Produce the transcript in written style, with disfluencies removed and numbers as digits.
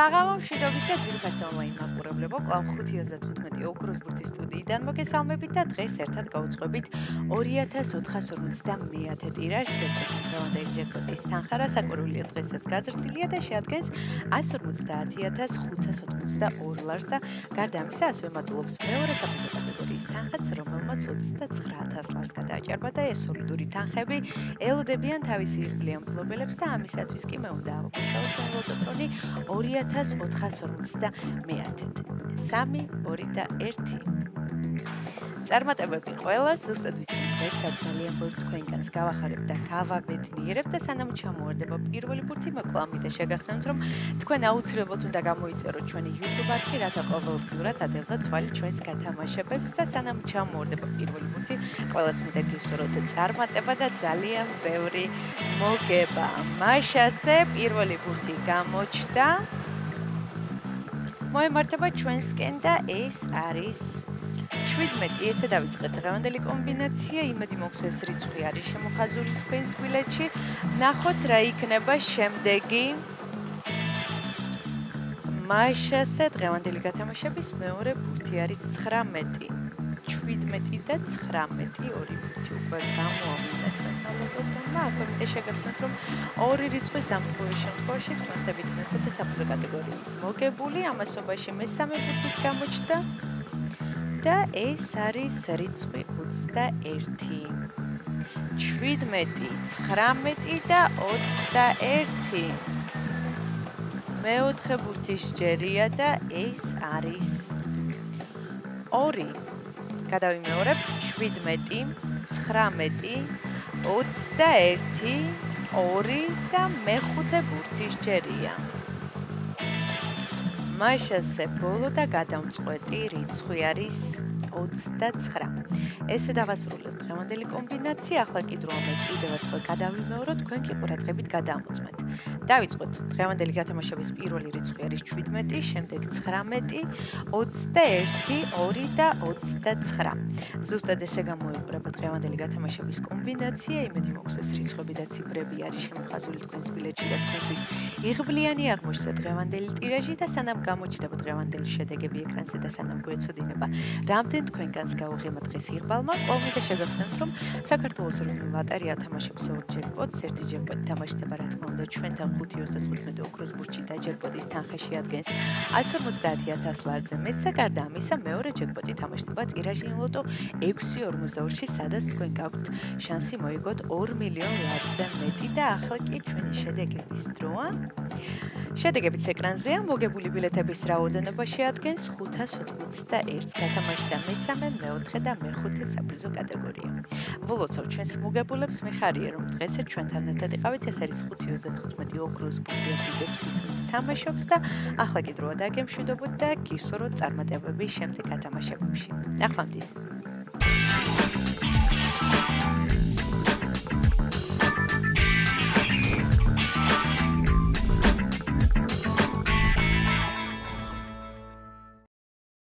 საღამო მშვიდობისა ძვირფასი ონლაინ მაყურებლებო, კვლავ 5:35 ოქროს ბურთის სტუდიიდან მოგესალმებით და დღეს ერთად გავუძღვებით 2450 ტირაჟს გეტყვით დღევანდელი ჯეკპოტის თანხა, საკურვილია დღესაც გაზრდილია და შეადგენს 150582 ლარს და გარდა ამისა ასევე მატულობს მეორე საფეხო კატეგორიის თანხაც, რომელმაც 29000 ლარს გადააჭარბა და ეს სოლიდური თანხები ელოდებიან თავისი იღბლიან მფლობელებს და ამისათვის კი მე უნდა ავგუშავოთ ლოტოტრონი 2450 მეათედ 3, 2 და 1. წარმატებები ყველას, ზუსტად ვიცი დღესაც ძალიან ბევრი თქვენგანს გავახარებ და გავაბედნიერებ და სანამ ჩამოვარდება პირველი ბურთი, მოკლამი და შეგახსენოთ, რომ თქვენ აუცილებლად უნდა გამოიწეროთ ჩვენი YouTube არხი, რათა ყოველდღიურად ადევნოთ თვალი ჩვენს გათამაშებებს და სანამ ჩამოვარდება პირველი ბურთი, ყველას მინდა გისურვოთ წარმატება და ძალიან ბევრი მოგება. მაშასე პირველი ბურთი გამოჩნდა. მოემართება ჩვენსკენ და ეს არის 17. ესე დავიწყეთ დღევანდელი კომბინაცია, იმედი მაქვს ეს რიცხვი არის შემოხაზული თქვენს ბილეთში. ნახოთ რა იქნება შემდეგი. მაშასე დღევანდელი გათამაშების მეორე ბურთი არის 19. 17 და 19 ორი ბურთი უკვე გამოავლინა თქვენთან ლოტოდან და აქვე მინდა შეგახსენოთ, რომ ორი რიცხვის დამტკბოვის შემთხვევაში თქვენ ხდებით მეხუთე საფეხო კატეგორიის მოგებული, ამასობაში მესამე ბურთის გამოჩნდა და ეს არის რიცხვი 21. 17, 19 და 21. მეოთხე ბურთის ჯერია და ეს არის 2. გადავიმეორებ 17, 19, 21, 2 და მეხუთე ბურთის ჯერია. მაშასე ბოლო და გადამწყვეტი რიცხვი არის 29. ესე დავასრულებთ დღევანდელი კომბინაცია. ახლა კი დროა მე კიდევ ერთხელ გადავიმეორო, თქვენ კი ყურადღებით გადაამოწმეთ. დავიწყოთ დღევანდელი გათამაშების პირველი რიცხვი არის 17, შემდეგ 19, 21, 2 და 29. ზუსტად ესე გამოიყურება დღევანდელი გათამაშების კომბინაცია. იმედი მაქვს ეს რიცხვები და ციფრები არის შემოხაზული თქვენს ბილეთში და თქვენთვის იღბლიანი აღმოჩნდა დღევანდელი ტირაჟი და სანამ გამოჩნდება დღევანდელი შედეგები ეკრანზე და სანამ გვეცოდინება რამდენ თქვენგანს გაუღიმა დღეს იღბალმა, კვლავ მინდა შეგახსენოთ, რომ საქართველოს ეროვნული ლოტარია თამაშობს ორ ჯეკპოტს. ერთი ჯეკპოტი თამაშდება რა თქმა უნდა ჩვენთან 5:35 ოქროს ბურთში და ჯეკპოტის თანხა შეადგენს 150000 ლარზე მეტს და გარდა ამისა მეორე ჯეკპოტი თამაშდება ტირაჟიან ლოტო 6.42-ში, სადაც თქვენ გაქვთ შანსი მოიგოთ 2 მილიონ ლარზე მეტი და ახლა კი ჩვენი შედეგების დროა. შედეგებიც ეკრანზეა. მოგებული ბილეთების რაოდენობა შეადგენს 581-ს, გათამაშდა მესამე, მეოთხე და მეხუთე საპრიზო კატეგორია. ვლოცავ ჩვენს მოგებულებს, მიხარია რომ დღესაც ჩვენთან ერთად იყავით. ეს არის 5:35 ოქროს ბურთი აფიდებს ის, ვინც თამაშობს და ახლა კი დროა დაგემშვიდობოთ და გისურვოთ წარმატებები შემდეგ გათამაშებებში. ნახვამდის.